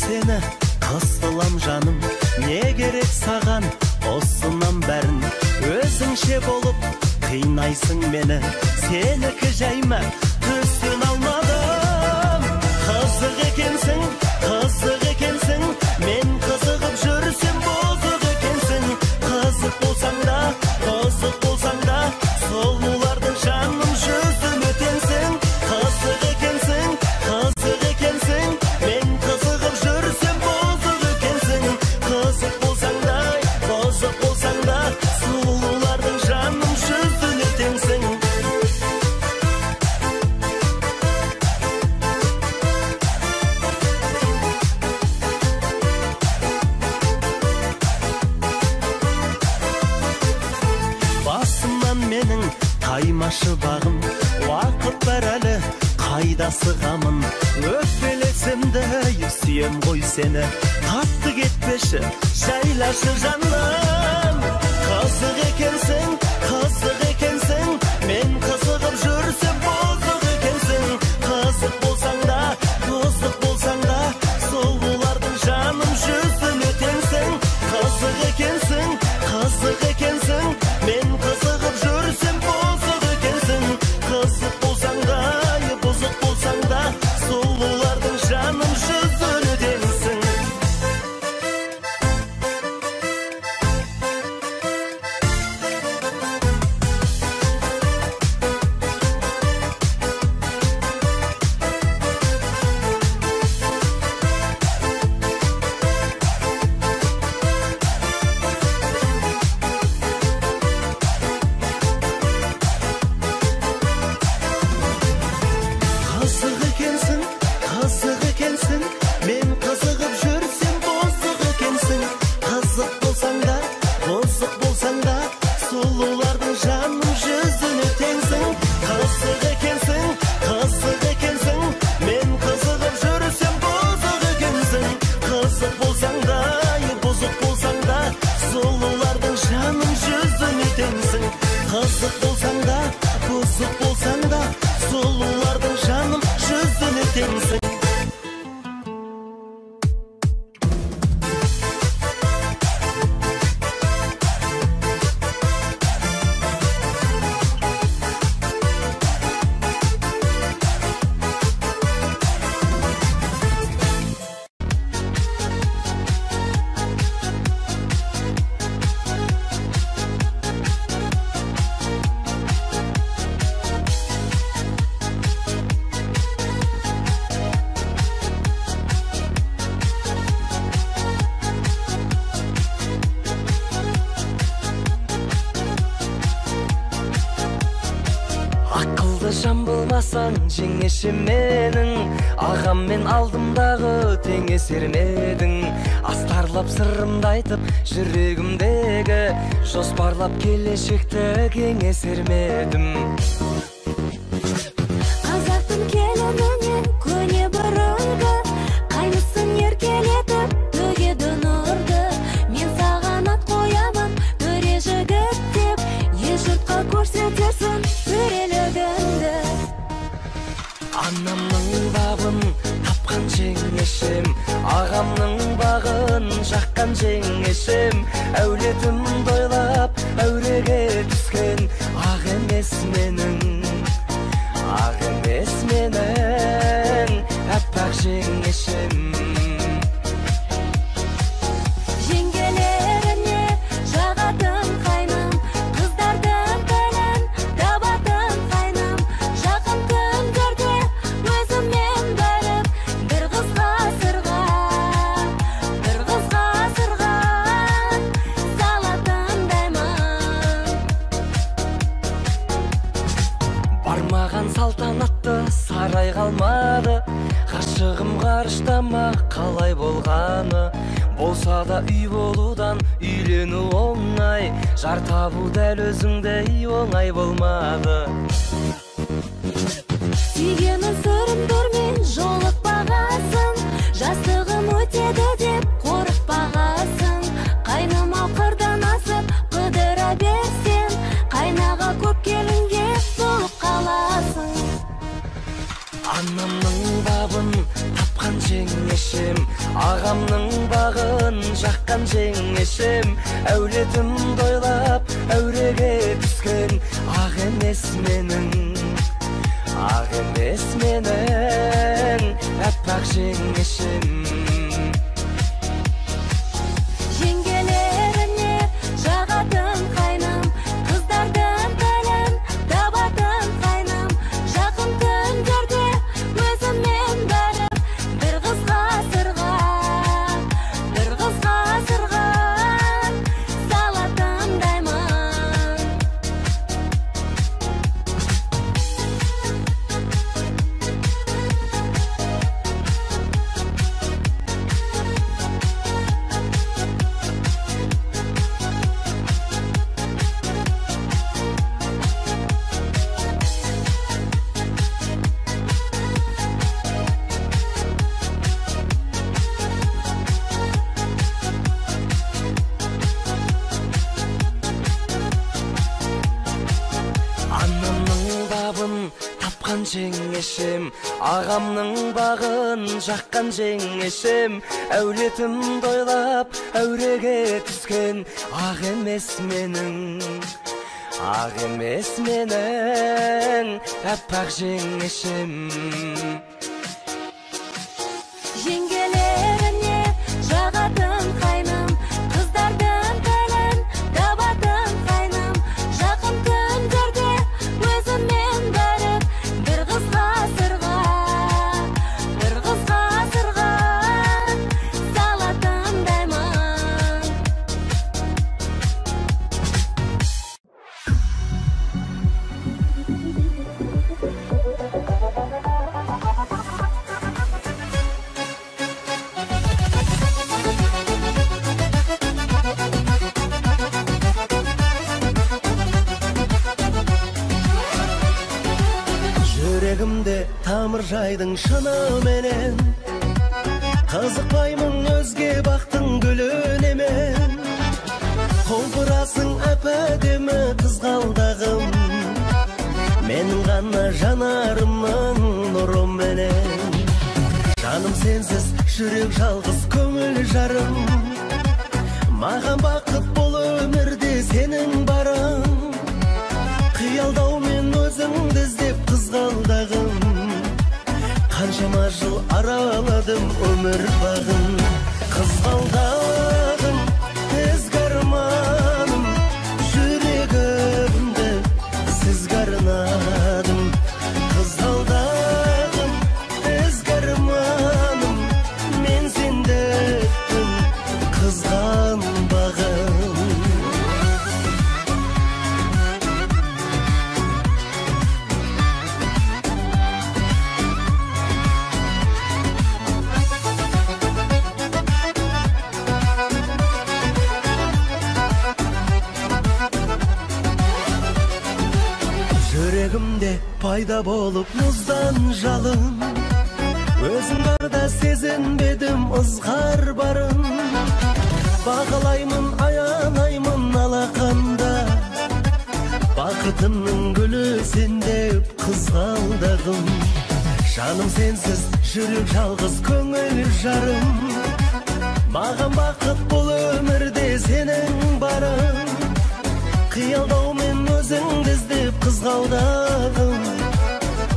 seni kısılam жаным, не керек саған осынан бәрін, өзіңше болып қинайсың мені, сенікі жайма түсін алмадым. Қызық екенсің, мен қызығып жүрсем бозық екенсің. Қызық болсаң да, сұлулардың жаным жүзін өтенсің. Қызық екенсің, мен қызығып жүрсем бозық екенсің. Қызық болсаң да, сұлулардың жаным жүзін өтенсің. Менің таймашы бағым, уақыт бар әлі қайда сығамын. Өкпелесемді сүйем ғой сені, қатты кетпеші жайлашы жаным. Қызық екенсің, мен қызығып жүрсем бозық екенсің. Қызық болсаң да, сұлулардың жаным жүзін өтенсің. Қызық екенсің, мен қызығып жүрсем бозық екенсің. Қызық болсаң да, бұзық болсаң да, сұлулардың жаным жүзін өтенсің. Қызық екенсің, мен қызығып жүрсем бозық екенсің. Қызық болсаң да, бұзық болсаң да, сұлулардың жаным жүзін өтенсің. Қызық екенсің, мен қызығып жүрсем бозық екенсің. Қызық болсаң да, бұзық болсаң да, сұлулардың жаным жүзін өтенсің. Қызық болсаң да, бұзық болсаң да, сұлулардың жаным жүзін өтенсің. Жан болмасаң жеңеші менің, ағаммен алдымдағы теңесермедің. Астарлап сырымды айтып жүрегімдегі, жоспарлап келешекті кеңесермедім. Қазақтың келініне көне бір үлгі, қайнысын еркелетіп төгеді нұрды. Мен саған ат қоямын төре жігіт деп, ел жұртқа көрсетерсің төрелігіңді. Анамның бабын тапқан жеңешем, ағамның бағын жаққан жеңешем. Әулетім дойлап әуреге түскен, ақ емес менің әппақ жеңешем. Жеңгелеріне жағатын қайным, қыздардың тілін табатын қайным. Жақын күндерде өзіммен бөліп, бір қызға сырға салатындаймын. Бармаған салтанатты сарай қалмады, ғашығым ғарыштама қалай болғаны. Болса да үй болудан үйлену оңай, жар табу дәл өзіңдей оңай болмады. Сүйгенін сырымдырмен жолықпағасын, жастығым өтеді деп қорықпағасын. Қайнама қырдан асып қыдыра берсен, қайнаға көп келінге болып қаласың. Анамның бабын тапқан жеңешем, ағамның бағын жаққан жеңешем, әулетім дойлап әуреге түскен, ақ емес менің әппақ жеңешем. Жеңгелеріне жағатын қайным, қыздардың тілін табатын қайным, жақын күндерде өзіммен барып, бір қызға сырға салатындаймын. Жеңешем, ағамның бағын жаққан жеңешем, әулетім дойлап әуреге түскен, ақ емес менің әппақ жеңешем. Жеңгелеріне жағатын қайным, қыздардың тілін табатын қайным, жақын күндерде өзіммен барып, бір қызға сырға салатындаймын. Жүрегімде тамыр жайдың шыныменен, қызықпаймын өзге бақтың гүлінемен. Қолпырасың әп-әдемі қызғалдағым, менің ғана жанарымның нұрыменен. Жаным сенсіз жүрек жалғыз көңіл жарым, маған бақыт бол өмірде сенің барың. Қиялдаумен өзіңді іздеп қызғалдағым, қаншама жыл араладым өмір бағын. Қызғалдағым, ізгі арманым, жүрегімді сізге арнадым. Қызғалдағым, ізгі арманым, мен сендікпін қызғанбағым. Жүрегімде пайда болып мұздан жалын, өзің барда сезінбедім ызғар барын. Бағалаймын, аянаймын алақанда, бақытымның гүлі сен деп қызғалдағым. Жаным сенсіз жүрек жалғыз көңіл жарым, маған бақыт бұл өмірде сенің барың. Қиялдаумен өзіңді іздеп қызғалдағым,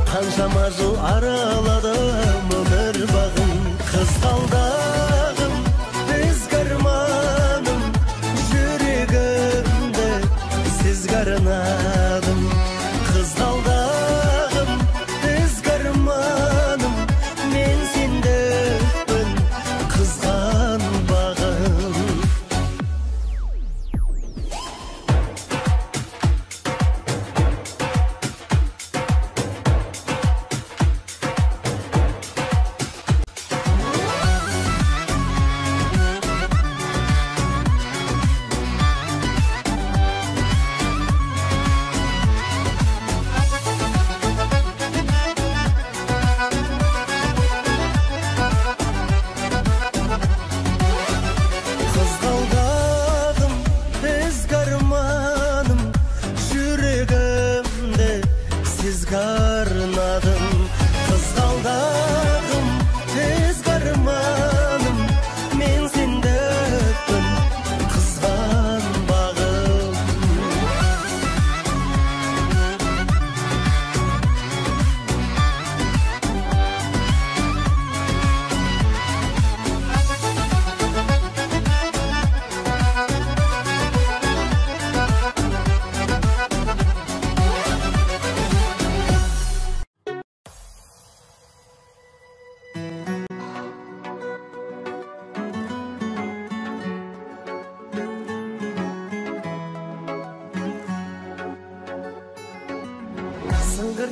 қаншама жыл араладым өмір бағын. Қызғалдағым, ізгі арманым, жүрегімді сізге арнадым. Қызғалдағым, ізгі арманым, мен сендікпін қызғанбағым.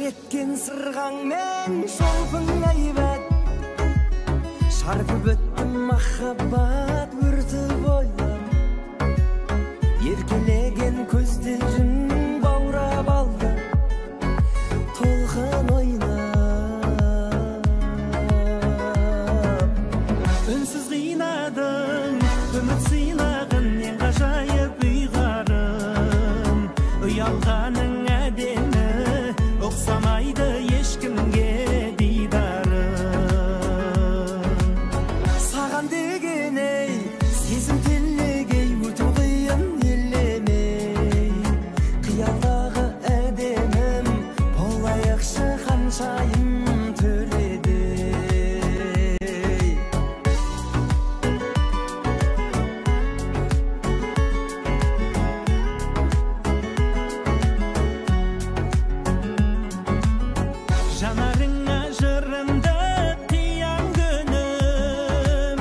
Eretken sırğaң men şolpun aybat Şarpıp öttüm mahabbat vurdu boylap Erkelegen közlerin baurap aldı Tolğan oynap Ünsüz qıynadın, ümit sıylagın En gaşayıp uygarım Uyalğanın ademi Oqsamaydı eşkimge didarım Sağan degen ey, sezim tellegey Utuğıyın ellemey Qiyaldağı ademim Olayıqşı qançayım töredey Жанарыңа жырымды тияң гүнім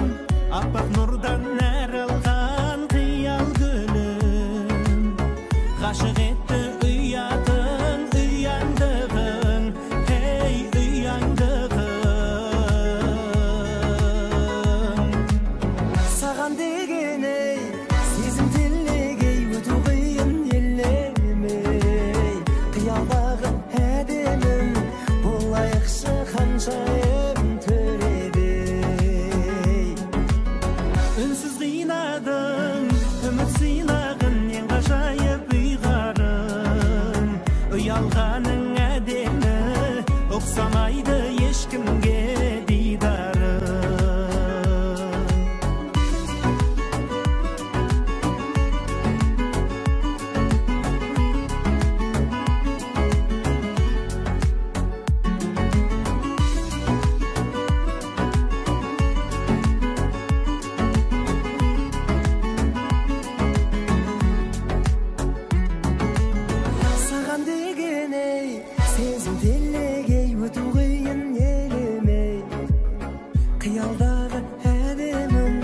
Аппақ нұрдан нәрілған қиял гүлім Ғашық етті ұятың, ұяңдығың Хей, ұяңдығың Саған деген ей, сезім телегей Өтуғиын елемей Қиялдағы әдемім Bolayıqşı qançayım töredey Ünsüz qıynadın, ümit sıylagın En gaşayıp uygarım Uyalğanın ademi Oqsamaydı eşkimge didarım Sağan degen ey, sezim tellegey Ötüğüyün elemey Qiyaldağı ademim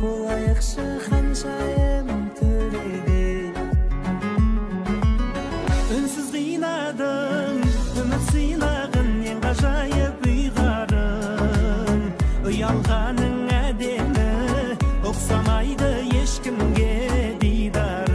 Bolayıqşı qançayım töredey Ünsüz qıynadın, ümit sıylagın En gaşayıp uygarım Uyalğanın ademi Oqsamaydı eşkimge didarım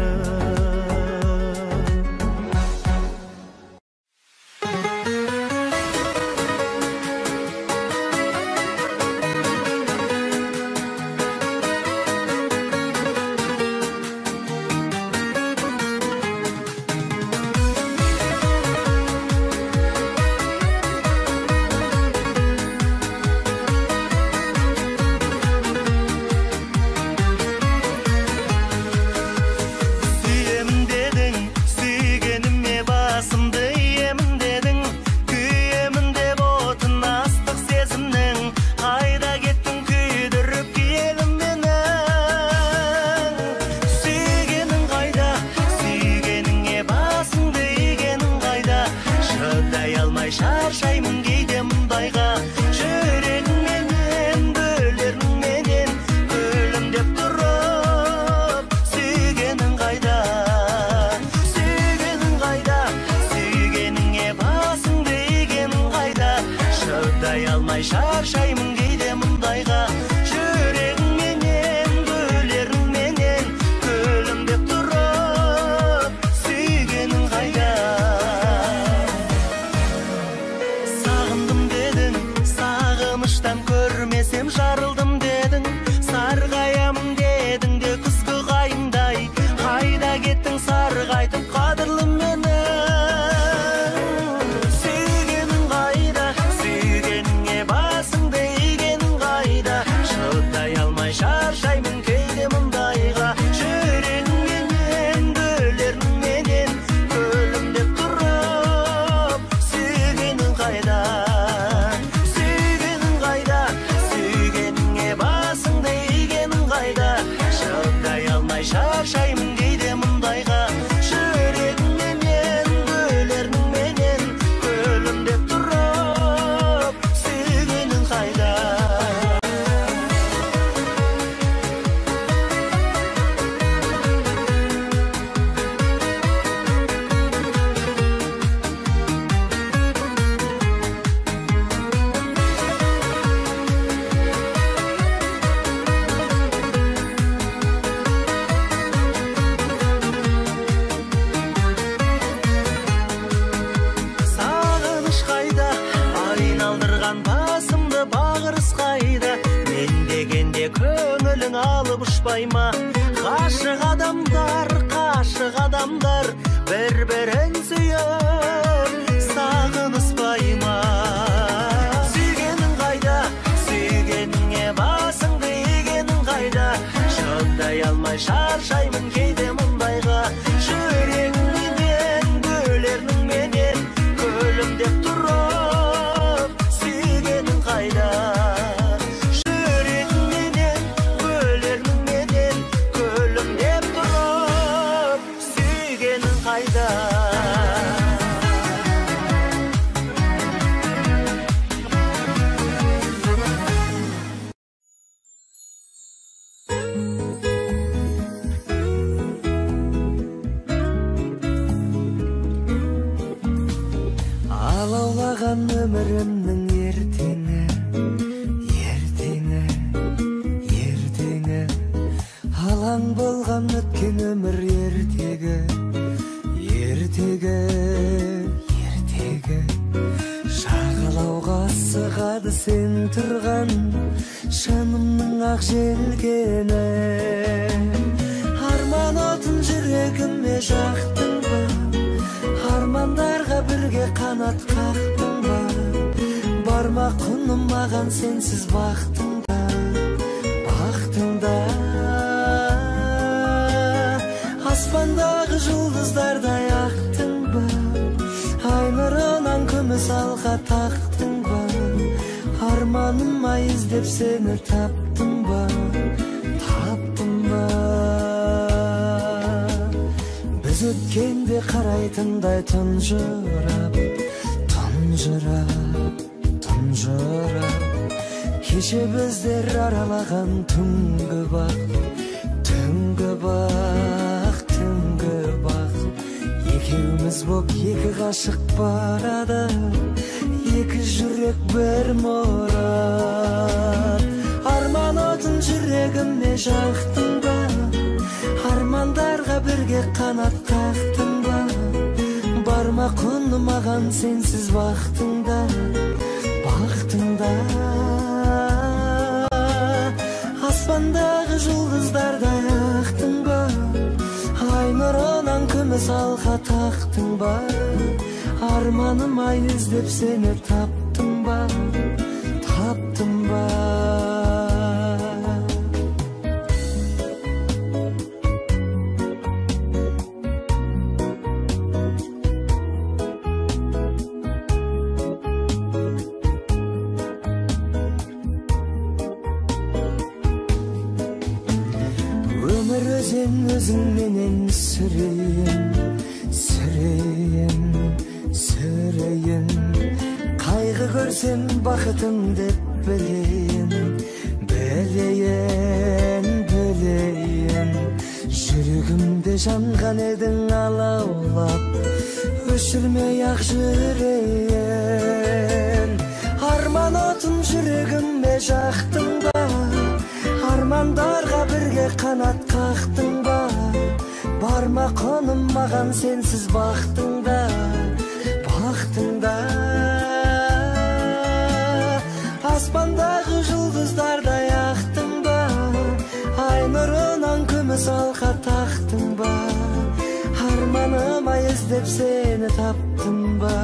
ма? Қашық адамдар бір-бірін сүйер, сағыныспай ма? Сүйгенің қайда, сүйгеніңе басыңды игенің қайда? Шыдай алмай шаршаймын кейде мұндайға. Жүрегіңнен бөлердің менен көлімдеп тұрып, сүйгенің қайда? Жүрегіңнен бөлердің менен көлімдеп тұрып, сүйгенің қайда? Алаулаған өмірімнің ертеңі алаң болған өткен өмір ертегі жағалауға сығады сен тұрған жанымның ақ желкені. Арман отын жүрегіме жақтың ба? Армандарға бірге қанат қақтың ба? Барма құным маған сенсіз бақтыңда, аспандағы жұлдыздардай ақтың ба? Ай нұрынан күміс алға тақтың ба? Арманыма іздеп сені таптым ба? Біз өткенде қарайтындай тұнжырап кеше біздер аралаған түнгі бақ екеуміз боп екі ғашық барады, екі жүрек бір мұрат. Арман отын жүрегіме жақтың ба? Армандарға бірге қанат қақтың ба? Барма құны маған сенсіз бақтыңда, аспандағы жұлдыздардай ақтың ба? Ай нұрынан күміс алға тақтың ба? Арманыма іздеп сені таптың ба? Өмір өзіңменен сүрейін, қайғы көрсем бақытым деп білейін. Жүрегімде жанған едің алаулап, өшірмей ақ жүрейін. Арман отын жүрегіме жақтың ба? Армандарға бірге қанат қақтың ба? Барма құным маған сенсіз бақтыңда, аспандағы жұлдыздардай ақтың ба? Ай нұрынан күміс алға тақтың ба? Арманыма іздеп сені таптым ба?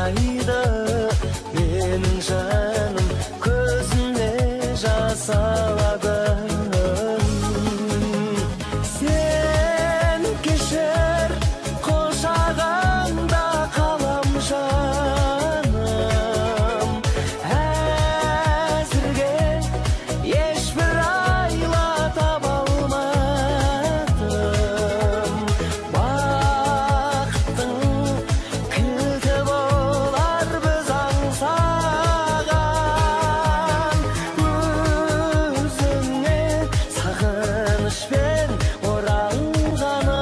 жайды, менің жаным көзіне жас аладың. Сен кешір қошағанда қалам жаным, әзірге ешбір айла таба алмадым. Бақыттың кілті болар біз аңсаған, өзіңе сағынышпен оралғаным.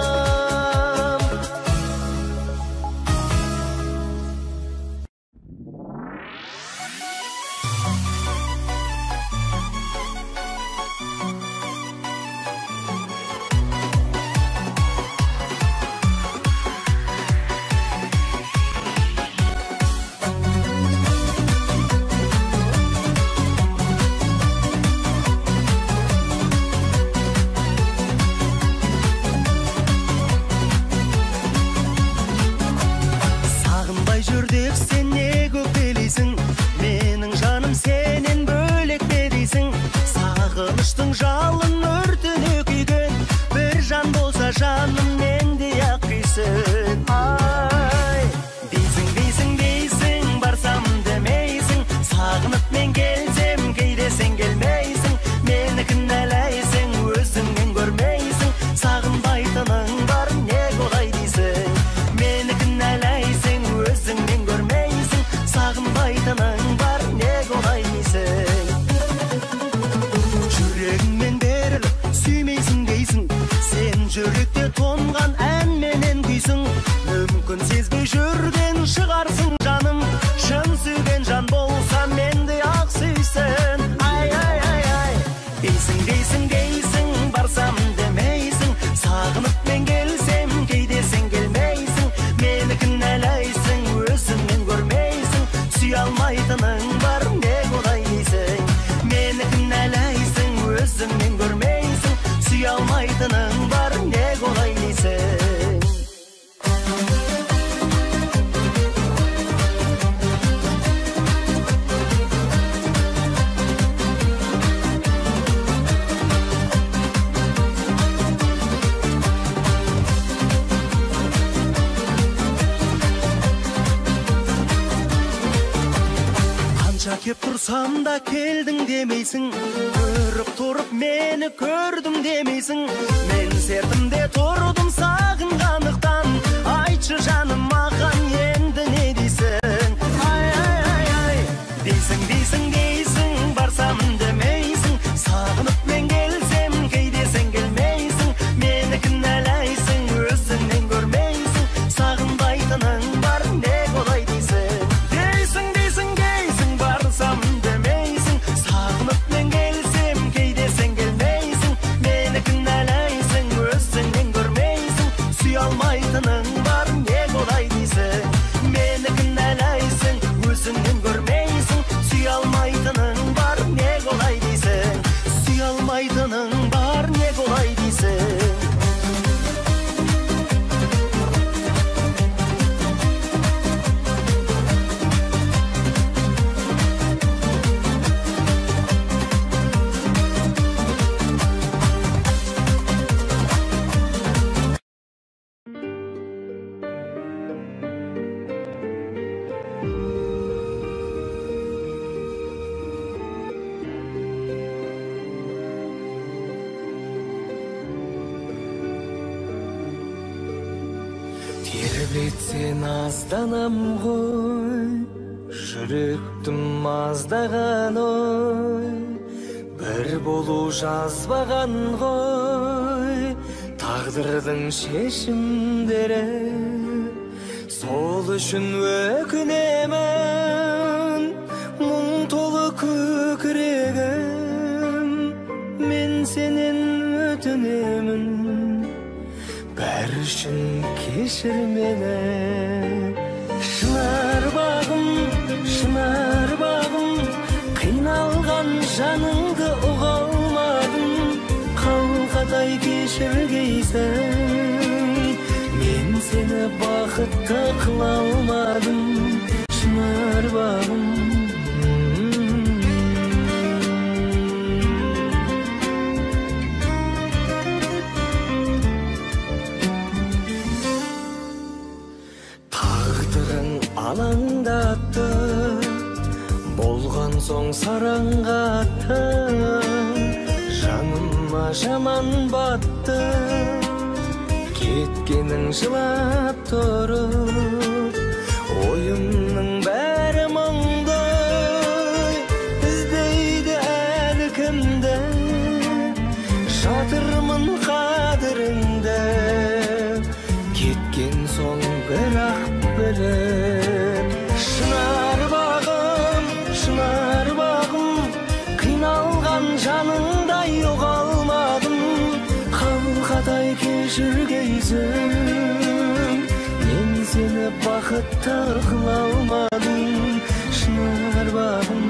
Сағынбай жүрдік сен не көкелейсің, менің жаным сенен бөлек не дейсің? Сағыныштың жалын өртіне күйген, бір жан болса жаным менде-ақ күйсін. Ай, дейсің, дейсің, дейсің, барсам демейсің, сағынып мен келсем кейде сен келмейсің, мені кінәлайсың, өзіңнен көрмейсің, сағынбайтының бар не қолай дейсің, мені кінәлайсың, өзіңнен көрмейсің, сағынбайтының бар не қолай дейсің. Жүрегіңмен беріліп сүймейсің дейсің, сен жүректе тоңған әнменен күйсің, мүмкін сезбей жүрген шығарсың жаным, шын сүйген жан болса менде ақ сүйсін. Ай, ай, ай, ай, дейсің, дейсің, дейсің, барсам демейсің, сағынып мен келсем кейде сен келмейсің, мені кінәлайсың, өзіңнен көрмейсің, сүй алмайтының бар не қолай дейсің, мені кінәлайсың, өзіңнен көрмейсің, сүй алмайтының бар не қолай дейсің. Қанша кеп тұрсам да келдің демейсің, көріп тұрып мені көрдім демейсің, мен сертімде тұрдым сағынғандықтан, айтшы жаным маған енді не дейсің? Ай, ай, ай, ай, дейсің, дейсің, дейсің, барсам демейсің, сағынып мен келсем кейде сен келмейсің, мені кінәлайсың, өзіңнен көрмейсің, сағынбайтының бар не қолай дейсің. Дейсің, дейсің, дейсің, барсам демейсің, сағынып мен келсем кейде сен келмейсің, мені кінәлайсың, өзіңнен көрмейсің, сүй алмайтының бар не қолай дейсің, мені кінәлайсың, өзіңнен көрмейсің, сүй алмайтының бар не қолай дейсің, сүй алмайтының бар не қолай дейсің. Тербетсен азданам ғой, жүректім аздаған ой, бір болу жазбаған ғой, тағдырдың шешімдері, сол үшін өкінемін, мұң толы көкірегім, мен сенен өтінемін, бәрі үшін кешір мені. Шынар бағым, қиналған жаныңды ұға алмадым, қалқадай кешіргейсің, мен сені бақытты қыла алмадым. алаңдатты, болған соң сараңғатты, жаныма жаман батты. Кеткенің жылап тұрып, ойымның бәрі мұңды, іздейді әлі кімді, жатырмын қадіріңді. Кеткен соң бірақ біліп, шынар бағым, қиналған жаныңдай ұғалмадым. Қалқадай кешіргейсің, мен сені бақытты қыла алмадым. Шынар бағым,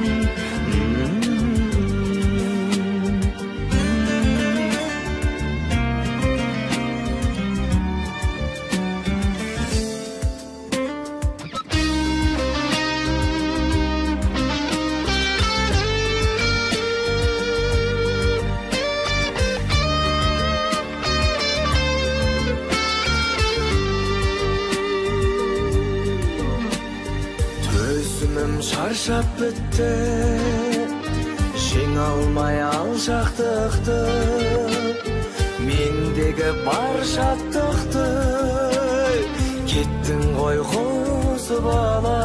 шаршап бітті, жеңе алмай алшақтықты, мендегі бар шаттықты. Кеттің ғой қосып ала,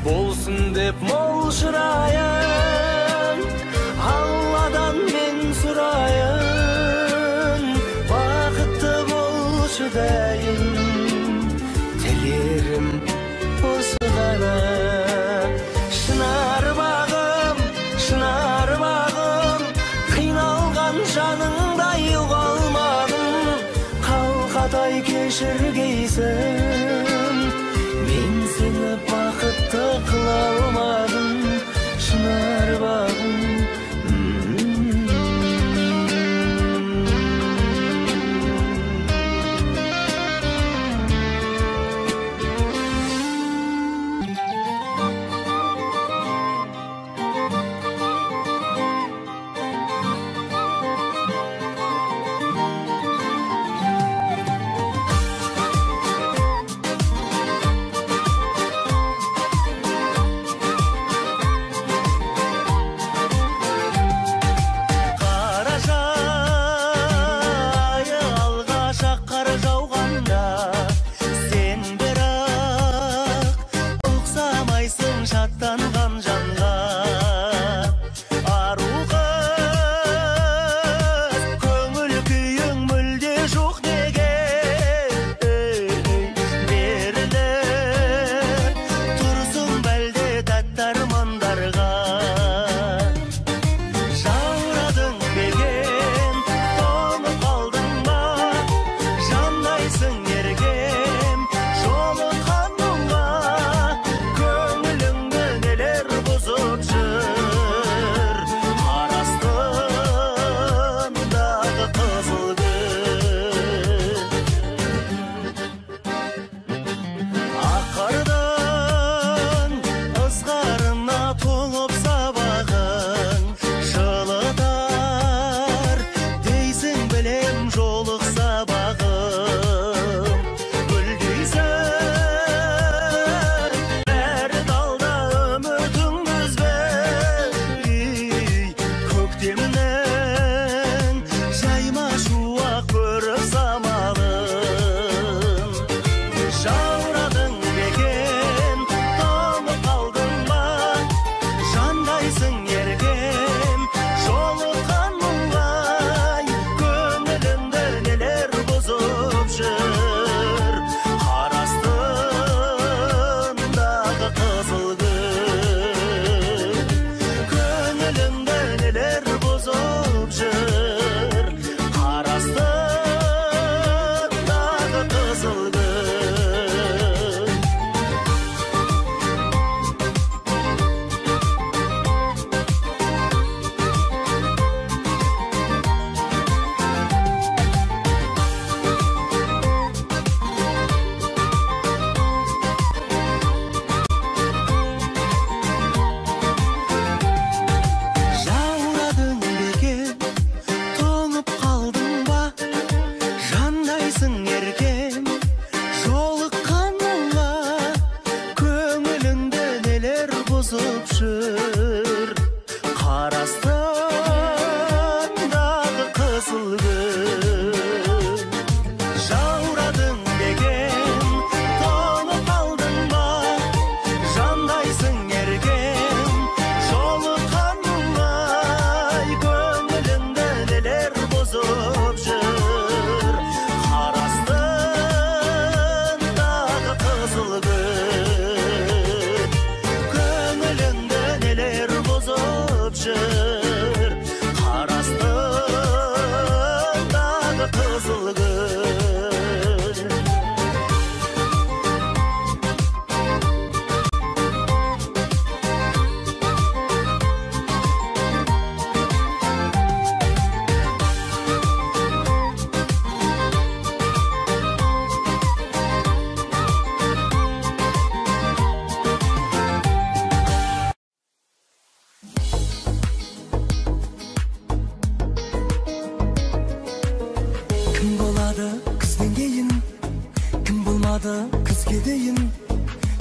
болсын деп мол шырайын, Алладан мен сұрайын, бақытты болшы дайын. Тілерім осы ғана. Шынар бағым, қиналған жаныңдай ұғалмадым. Қалқадай кешіргейсің, мен сені бақытты қыла алмадым. Шынар бағым,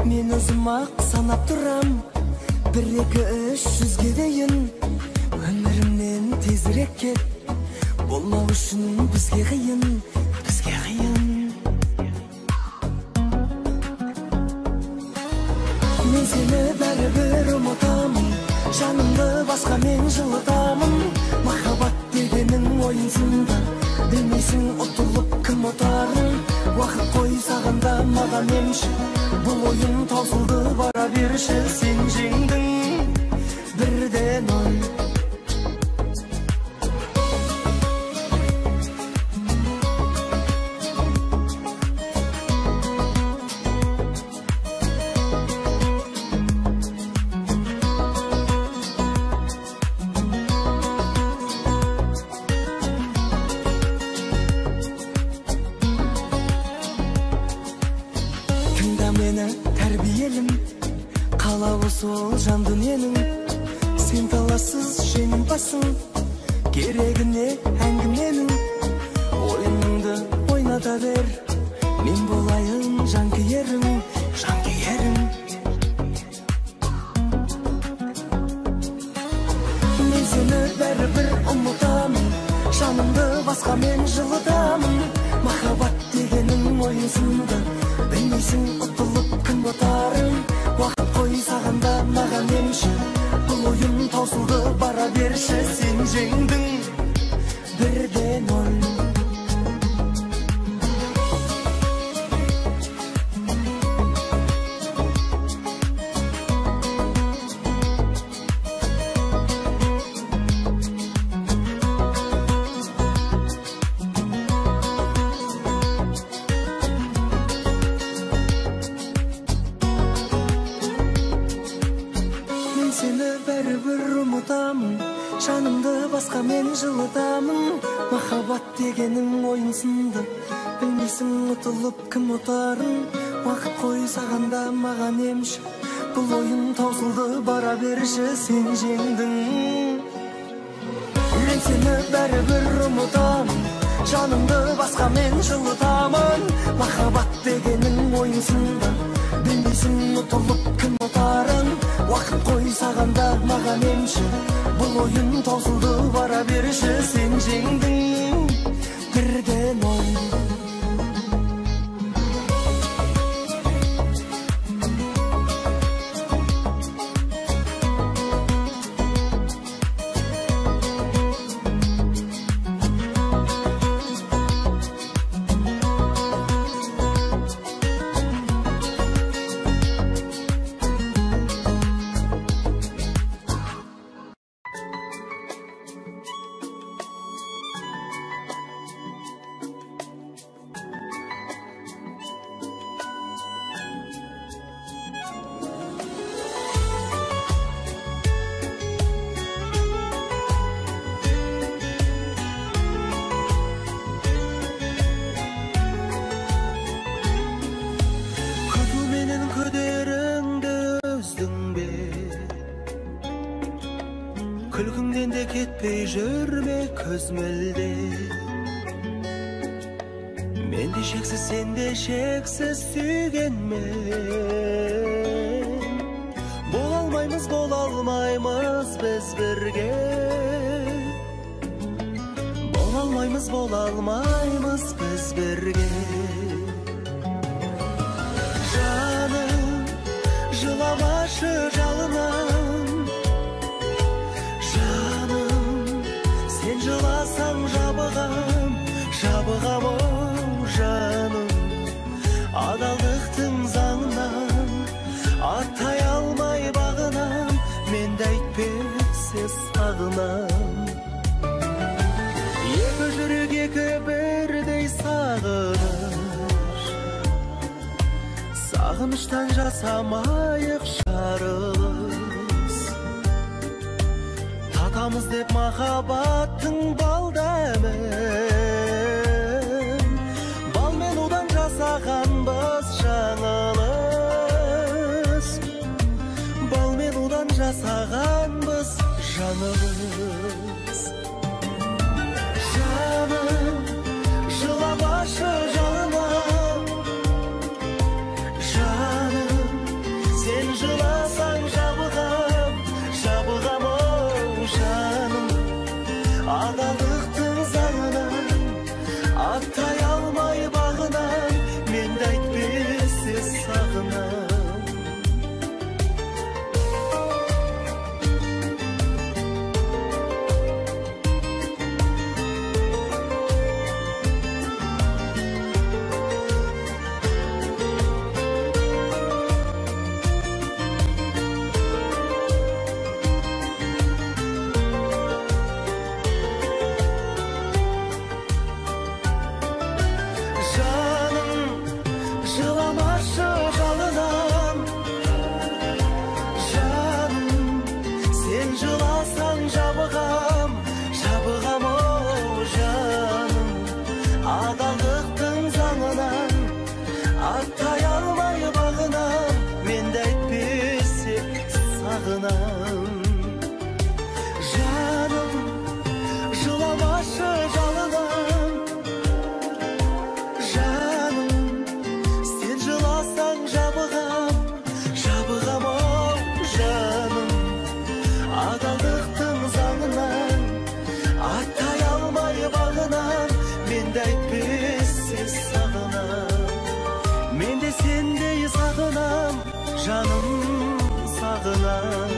мен өзім ақ санап тұрам, 1-2-300-ге дейін. Өмірімнен тезірек кет, болмау үшін бізге қиын, бізге қиын. Мен сені бәрібір ұмытамын, жанымды басқа мен жылытамын. Махаббат дегенің ойынсында, білмейсің ұтылып кім ұтарын. Уақыт қой сағында маған емші, бұл ойын таусылды бара берші. Сен жеңдің 1-0. Сол жан дүниенің, сен талассыз жеңімпазсың, керегіне әңгіменің. Ойыныңды ойната бер, мен болайын жанкүйерің, жанкүйерің. Мен сені бәрібір ұмытамын, жанымды басқа мен жылытамын. Махаббат дегенің ойынсында, білмейсің ұтылып кім ұтарын. Уақыт қой сағында маған емші, бұл ойын таусылды бара берші. Сен жеңдің 1-0. Жанымды басқа мен жылытамын. Махаббат дегенің ойынсында, білмейсің ұтылып кім ұтарын. Уақыт қой сағанда маған емші, бұл ойын таусылды бара берші. Сен жеңдің. Мен сені бәрібір ұмытамын, жанымды басқа мен жылытамын. Махаббат дегенің ойынсында, білмейсің ұтылып кім ұтарын. Уақыт қой сағанда маған емші, бұл ойын таусылды бара берші. Сен жеңдің 1-0. Күлкіңден де кетпей жүрме көз мүлде. Мен де шексіз, сен де шексіз сүйгенмен. Бола алмаймыз біз бірге. Бола алмаймыз біз бірге. Жаным, жыламашы жалынан. Жыласаң жабығам, жаным. Адалдықтың заңынан аттай алмай бағынам. Мен де әйтпесе сағынам. Екі жүрек екі бірдей сағыныш. Сағыныштан жасамайық жарылыс. Татамыз деп махаббаттың бал дәмін. Бал мен удан жасағанбыз жаңылыс. Бал мен удан жасағанбыз жаңылыс. Жаным, жыламашы жалына. Жаным, жаным сағынам.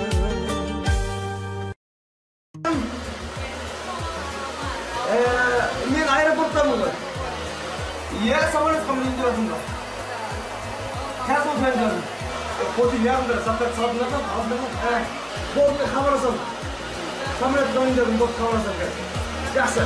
Мен аэропорттамын ғой. Иә, самолетқа мінейін деп жатырмын. Қазір отырайын деп жатырмын. Потім яғында заттарды салдыңдар ма? Алдыңдар. Бортқа хабарласамын. Самолетқа мінейін деп бортқа хабарласамын қазір. Жақсы.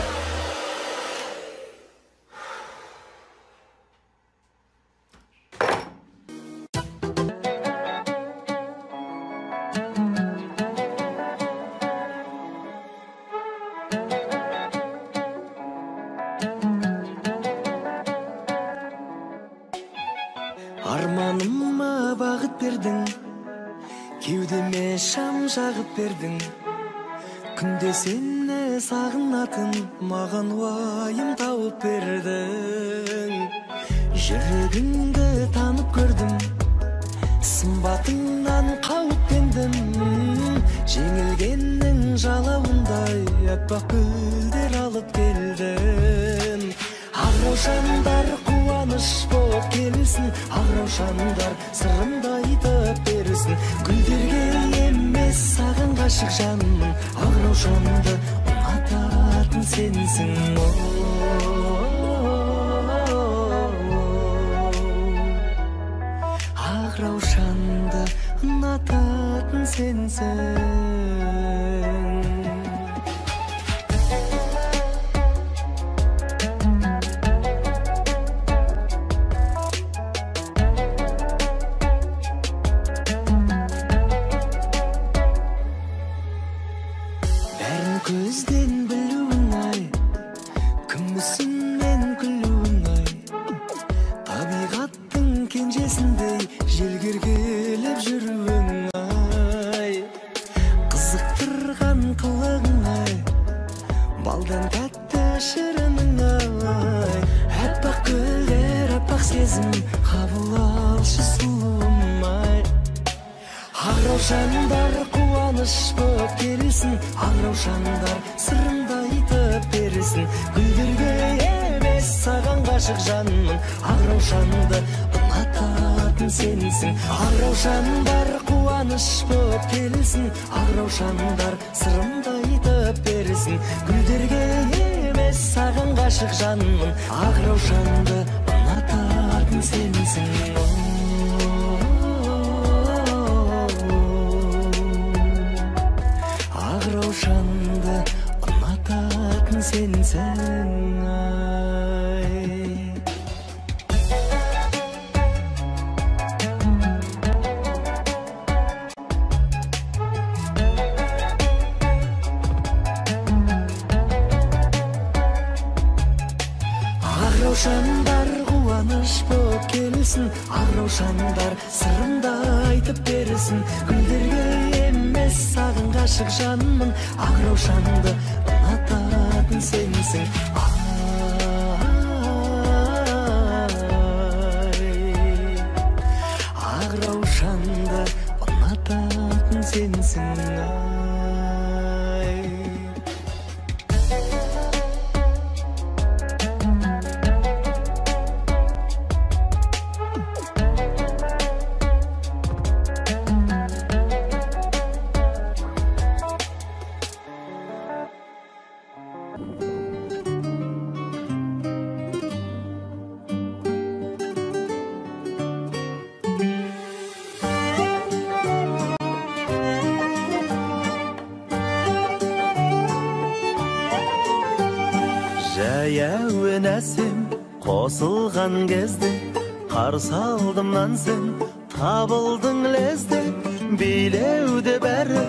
Арманыма бағыт бердің, кеудеме шам жағып бердің. Күнде сені сағынатын маған уайым тауып бердің. Жүрегіңді танып көрдім, сымбатыңнан қауіптендім. Жеңілгеннің жалауындай аппақ гүлдер алып келдім. Ақ-раушандар қуаныш боп келсін, ақ-раушандар сырымды айтып берсін. Гүлдерге емес саған ғашық жанмын, ақ-раушанды ұнататын сенсің. Ақ-раушанды ұнататын сенсің. Көзден білуің ай, күмісін мен күлуің ай. Табиғаттың кенжесіндей желгергелеп жүруің ай. Қызықтырған қылығың ай, балдан тәтті шырының ай. Әппақ гүлдер, әппақ сезім, қабыл алшы сұлуым ай. Ақ-раушандар қуаныш боп келсін, ақ-раушандар сырымды айтып берсін. Гүлдерге емес саған ғашық жанмын, ақ-раушанды ұнататын сенсің. Ақ-раушандар қуаныш боп келсін, ақ-раушандар сырымды айтып берсін. Гүлдерге емес саған ғашық жанмын, ақ-раушанды ұнататын сенсің. Ақ-раушанды ұнататын сенсің ай. Ақ-раушандар қуаныш боп келсін, ақ-раушандар сырымды айтып берсін. Гүлдерге емес саған ғашық жанмын, ақ-раушанды ұнататын сенсің. Ақ-раушанды ұнататын сенсің ай. Жаяуын әсем қосылған кезде, қарсы алдымнан сен табылдың лезде. Билеуде бәрі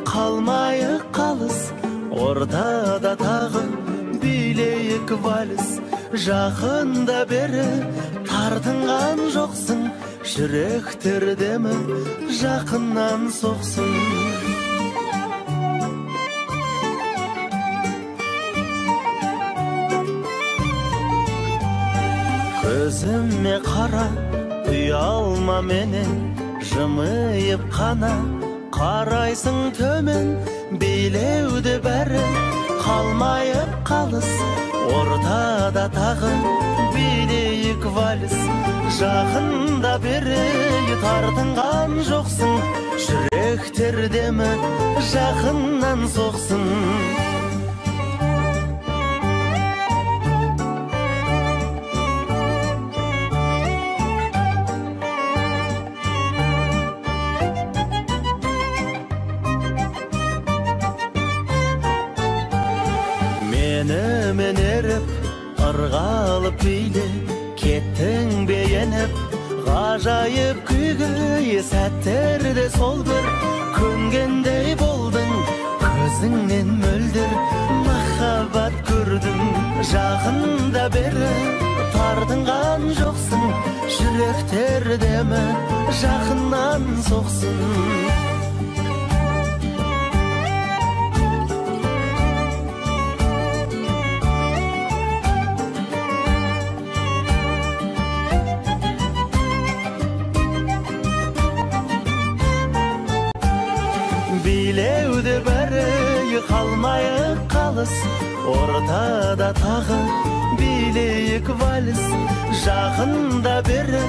қалмайық қалыс, ортада тағы билейік вальс. Жақында бері тартынған жоқсың, жүректер демі жақыннан соқсын. Көзіме қара, ұялма менен, жымиып қана қарайсың төмен. Билеуде бәрі қалмайып қалыс, ортада тағы билейік вальс. Жақында бері тартынған жоқсың, жүректер демі жақыннан соқсын. Мен еріп, ырғалып биле, кеттің бейеніп, ғажайып күйге сәттерде сол бір көнгендей болдың, көзіңнен мөлдір махаббат көрдім. Жақында бері тартынған жоқсың, жүректер демі жақыннан соқсын. Билеуде бәрі қалмайық қалыс, ортада тағы билейік вальс. Жақында бері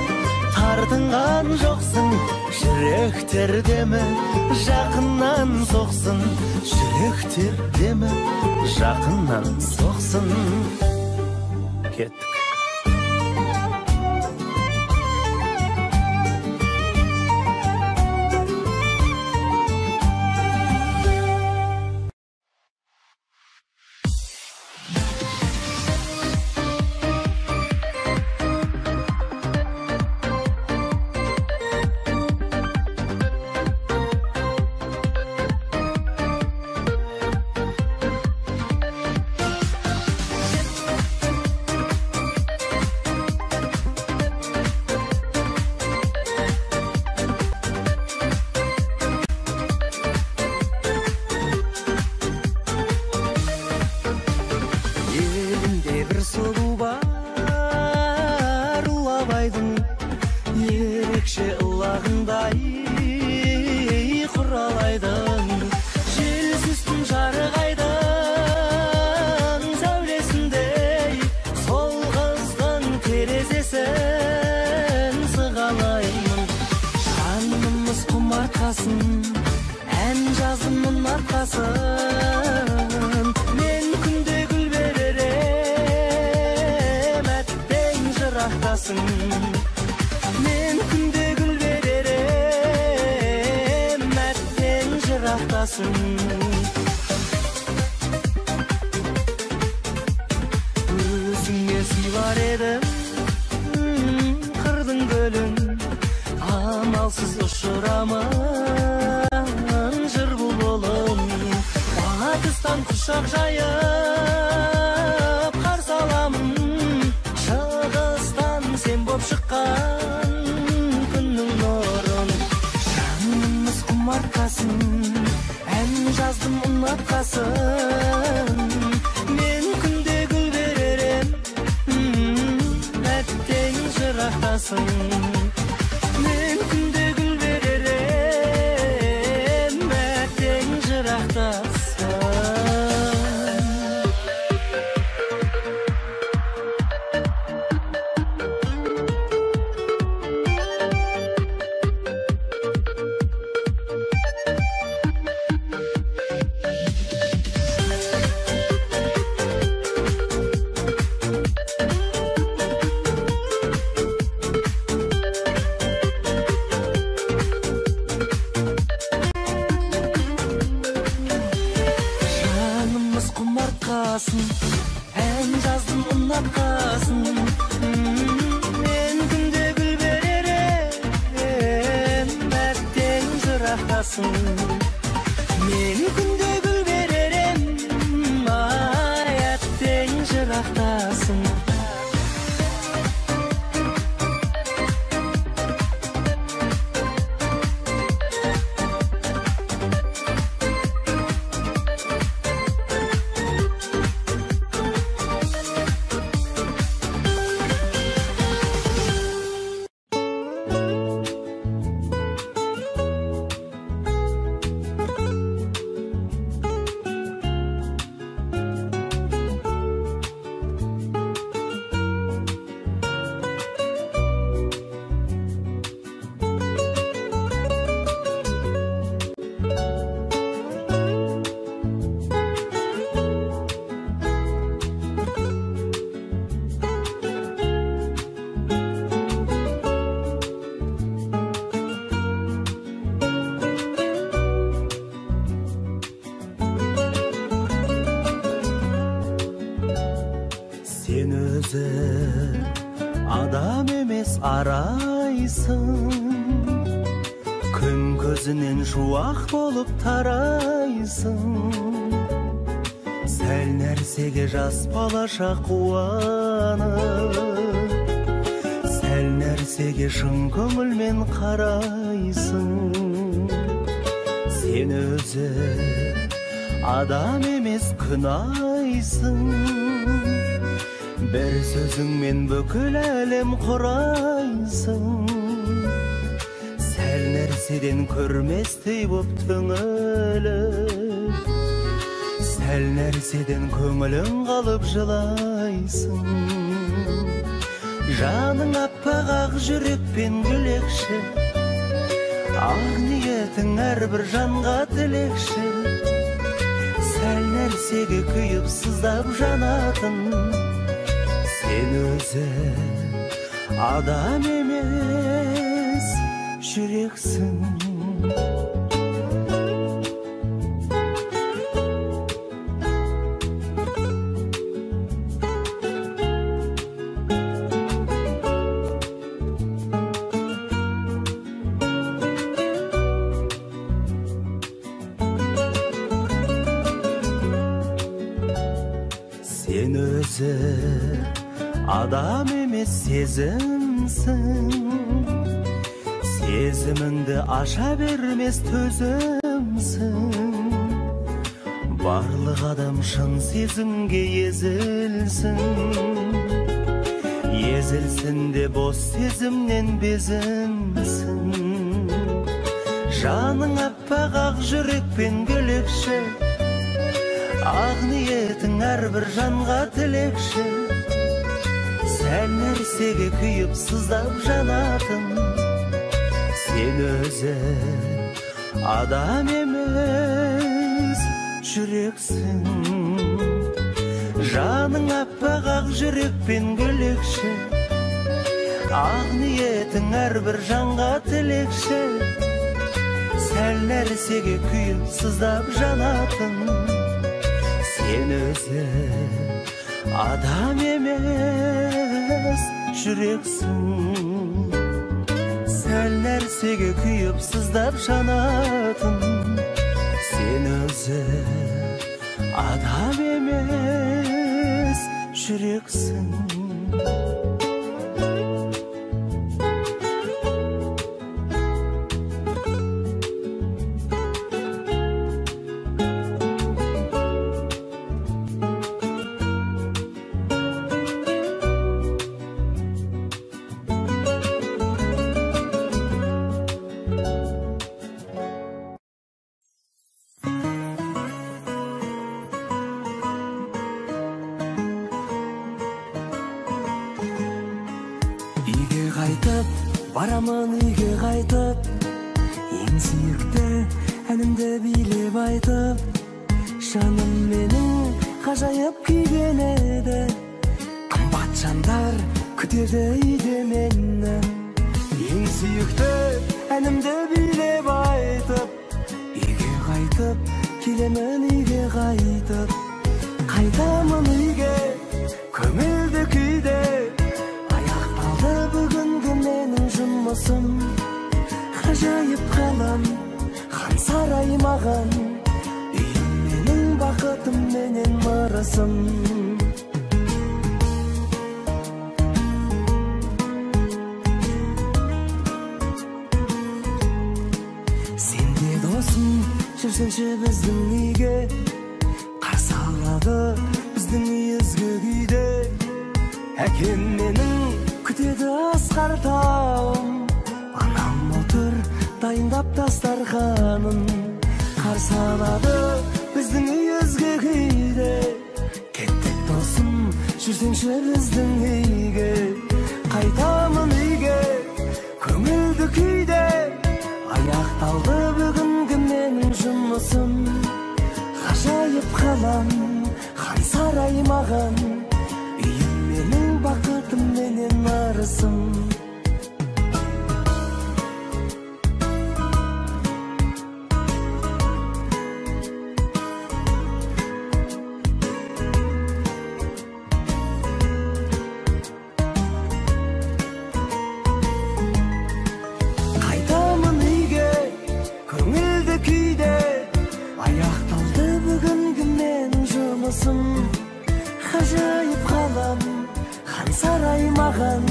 тартынған жоқсың, жүректер демі жақыннан соқсын. Жүректер демі жақыннан соқсын. Кеттік. Мен күнде гүл беререм, әттең жырақтасын. Өзіңе сыйлар едім қырдың гүлін, амалсыз ұшырамын жыр бұлбұлын. Батыстан құшақ жайып қарсы аламын, сен боп шыққан күннің нұрын. Жанымыз құмартқасын, ән жаздым ұнатқасын. Мен күнде гүл беререм, әттең жырақтасын. Мен күнде гүл беререм, әттең жырақтасын. Ән жаздым ұнатқасын. Мен күнде гүл беререм, әттең жырақтасын. Мен күнде гүл беререм, әттең жырақтасын. қарайсың, күн көзінен шуақ болып тарайсың. Сәл нәрсеге жас балаша қуанып, сәл нәрсеге шын көңілмен қарайсың. Сен өзі адам емес күнайсың, бір сөзіңмен бүкіл әлем құрайсың. Сәл нәрседен көрместей боп түңіліп, сәл нәрседен көңілің қалып жылайсың. Жаның аппақ ақ жүрекпен гүлекші, ақ ниетің әрбір жанға тілекші. Сәл нәрсеге күйіп сыздап жанатын, сен өзі адам емес жүрексің. Сен өзі адам емес сезімсің, сезіміңді аша бермес төзімсің. Барлық адам шын сезімге езілсін, езілсін де бос сезімнен безінсін. Жаның аппақ ақ жүрекпен гүлекші, ақ ниетің әрбір жанға тілекші. Сәл нәрсеге күйіп сыздап жанатын, сен өзі адам емес жүрексің. Жаның аппақ ақ жүрекпен гүлекші, ақ ниетің әрбір жанға тілекші. Сәл нәрсеге күйіп сыздап жанатын, сен өзі адам емес жүрексің. Сәл нәрсеге күйіп сыздап жанатын, сен өзі адам емес жүрексің. Барамын үйге қайтып, ең сүйікті әнімді билеп айтып. Жаным менің ғажайып күйген еді, қымбат жандар күтеді үйде мені. Ең сүйікті әнімді билеп айтып, үйге қайтып, келемін үйге қайтып. Қайтамын үйге көңілді күйде, аяқталды бүгінгі менің жұмысым. Ғажайып қалам, хан сарай маған, үйім менің бақытым менен мырысым. Сен де досым жүрсеңші біздің үйге, қарсы алады біздің езгі күйде. Әкем менің күтеді асқар тауым, анам отыр дайындап дастарханын. Қарсы алады біздің езгі күйде. Кеттік досым жүрсеңші біздің үйге, қайтамын үйге көңілді күйде. Аяқталды бүгінгі менің жұмысым. Ғажайып қалам, хан сарай маған, үйім менің бақытым менен мырысым. маған,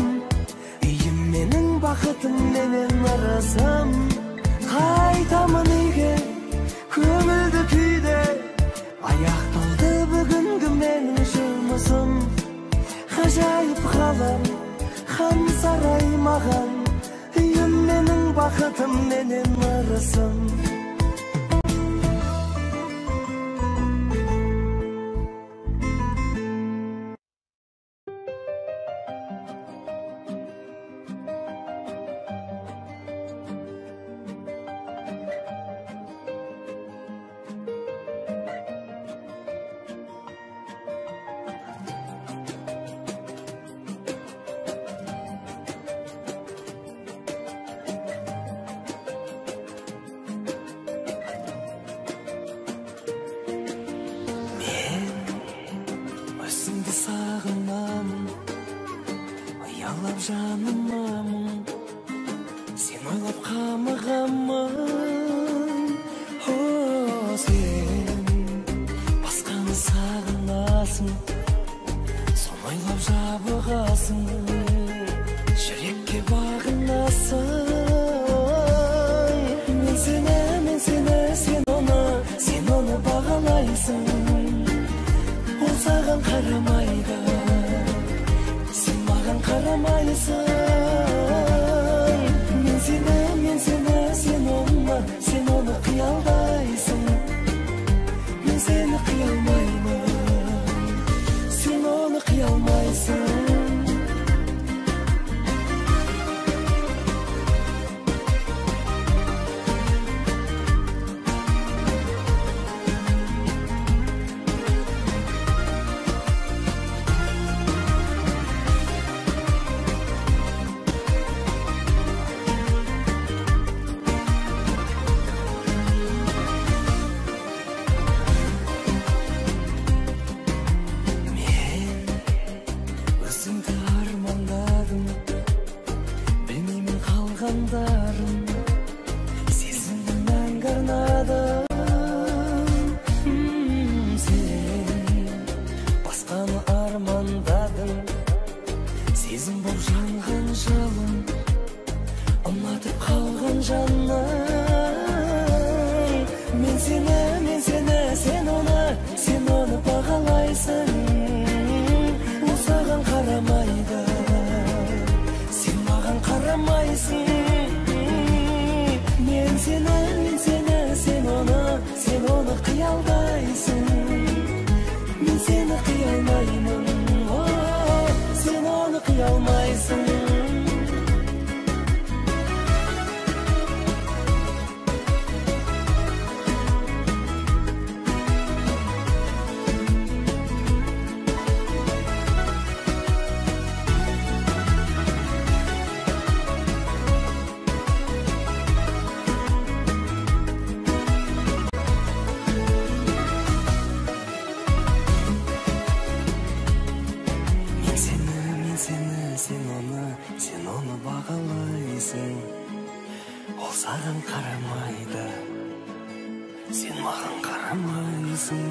үйім менің бақытым менен арасым. Қайтамын үйге көңілді күйде, аяқталды бүгінгі менің жұмысым. Ғажайып ғалам, хан сарай маған, үйім менің бақытым менен арасым. Жанымамын, сен ойлап қамығамын. Сен басқаны сағынасың, сон ойлап жабығасың, жүрекке бағынасың. Мен сені, сен оны бағалайсың. Ол саған қарамайды, қарамайсың. Мен сені, сен оны қиялдайсың. Мен сені қиялмаймын, сен оны қиялмайсың. Сезімді мәңгі арнадым. Сен басқаны армандадың, сезім боп жанған жалын, ұнатып қалған жанның. Мен сені, сен оны бағалайсың. Ол саған қарамайды, сен маған қарамайсың. Мен сені, сен оны қиялдайсың. Мен сені қиялмаймын, сен оны қиялмайсың. Сен оны бағалайсың. Ол саған қарамайды, сен маған қарамайсың.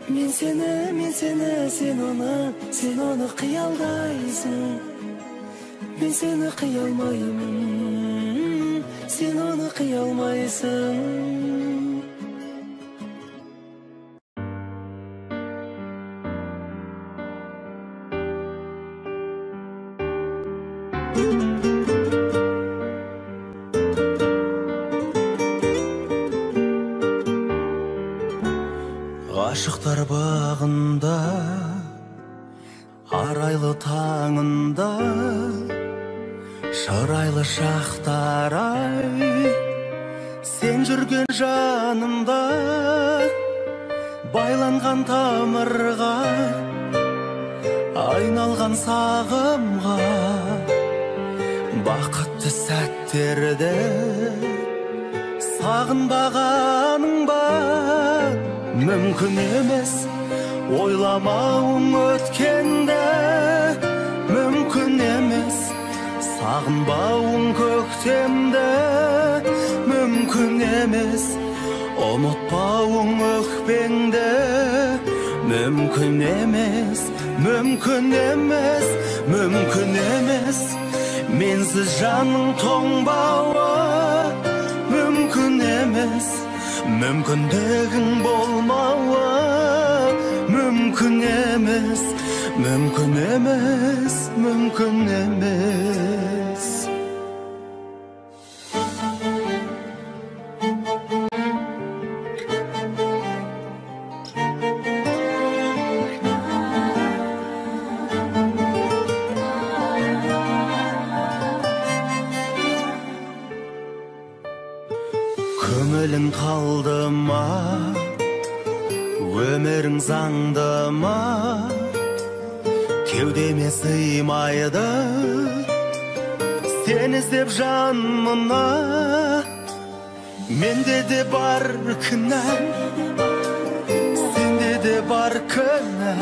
Мен сені, сен оны қиялдайсың. Мен сені қиялмаймын, сен оны қиялмайсың. Ғашықтар бағында, арайлы таңында, шырайлы шақтар-ай, сен жүрген жанымда, байланған тамырға, айналған сағымға, бақытты сәттерде сағынбағаның ба? Мүмкін емес ойламауың өткенде, мүмкін емес сағынбауың көктемде, мүмкін емес ұмытпауың өкпеңде, мүмкін емес, Mümkün emes, mümkün emes, mensiz canın toңбауы. Mümkün emes, mümkündegin bolmauы. Mümkün emes, mümkün emes, mümkün emes. Көңілің қалды ма, өмірің заңды ма, кеудеме сыймайды сен іздеп жанымна. Менде де бар кінә, сенде де бар кінә,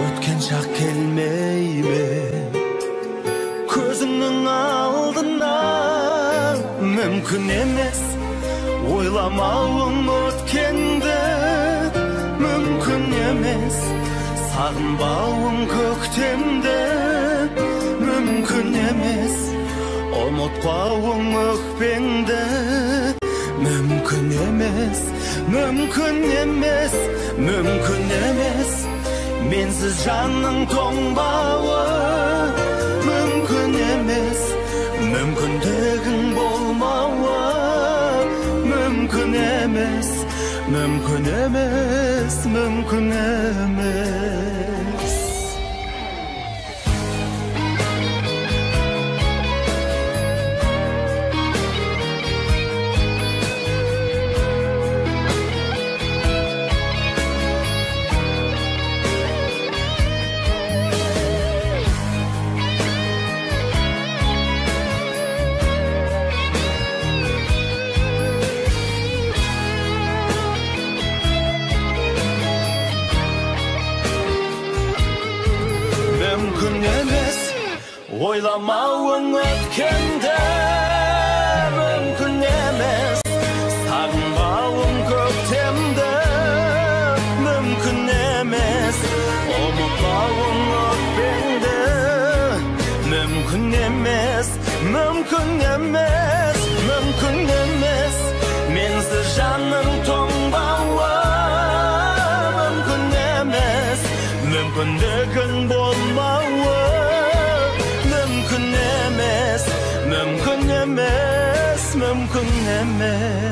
өткен шақ келмей ме көзіңнің алдына. Mümkün emes, oylamauың өткенді. Mümkün emes, sağınbauың көктемді. Mümkün emes, unutpauың өкпеңді. Mümkün emes, mümkün emes, mümkün emes, mensiz жанның тоңбауы. Mümkün emes, mümkündegin bolmauы. Mümkün emes, mümkün emes, mümkün emes. Mümkün emes, oylamauың өткенді. Mümkün emes, sağınbauың көктемді. Mümkün emes, unutpauың өкпеңді. Mümkün emes, mümkün emes, mümkün emes, mensiz жанның тоңбауы. Mümkün emes, mümkündegin bolmauы. Mümkün emes, mümkün emes, mümkün emes.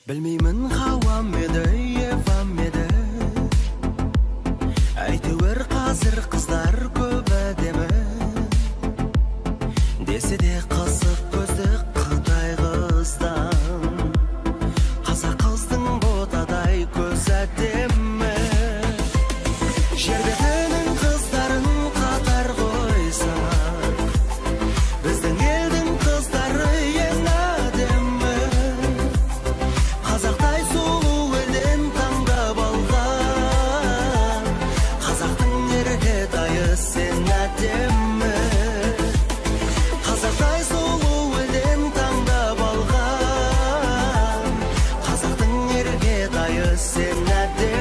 Білмеймін хауам еді, евам еді, әйтеуір қазір қыздар көп әдемі. Десе де қызық көзді Қытай қыздан, қазақ қыздың ботадай көз әдемі. Жер бетінің қыздарын қатар қойсақ, біздің елдің қыздары ең әдемі. Қазақтай сұлу елден таңдап алған, қазақтың еркетайы сен әдемі. Қазақтай сұлу елден таңдап алған, қазақтың еркетайы сен әдемі.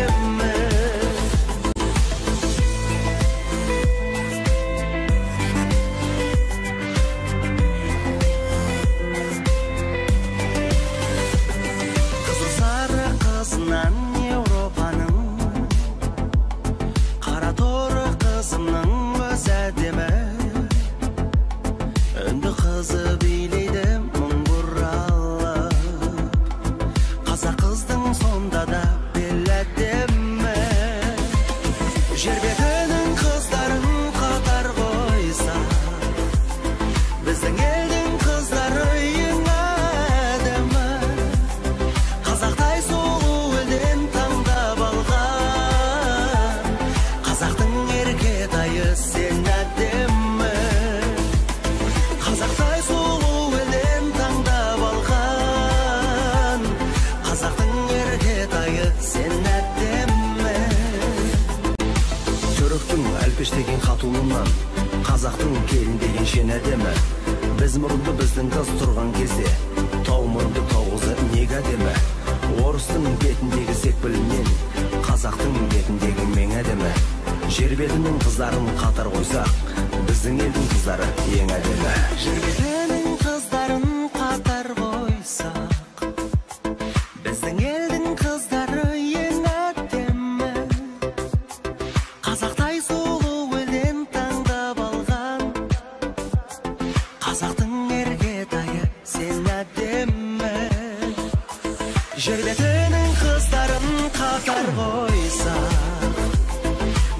деген қатулымнан қазақтың келін деген шен әдемі. Біз мұрынды біздің қыз тұрған кезде тау мұрынды тау қызы неге әдемі. Орыстың бетіндегі секпілінен қазақтың бетіндегі мен әдемі. Жер бетінің қыздарын қатар қойсақ, біздің елдің қыздары ең әдемі. Жер бетінің қыздарын қатар қойсақ, біздің елдің қыздары ең әдемі. Қазақтай сұлу елден таңдап алған, қазақтың еркетайы сен әдемі. Жер бетінің қыздарын қатар қойсақ,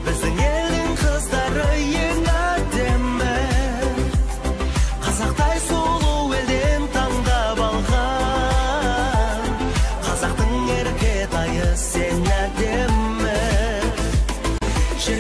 біздің елдің қыздары ең әдемі. Қазақтай сұлу елден таңдап алған, қазақтың еркетайы сен әдемі. Жер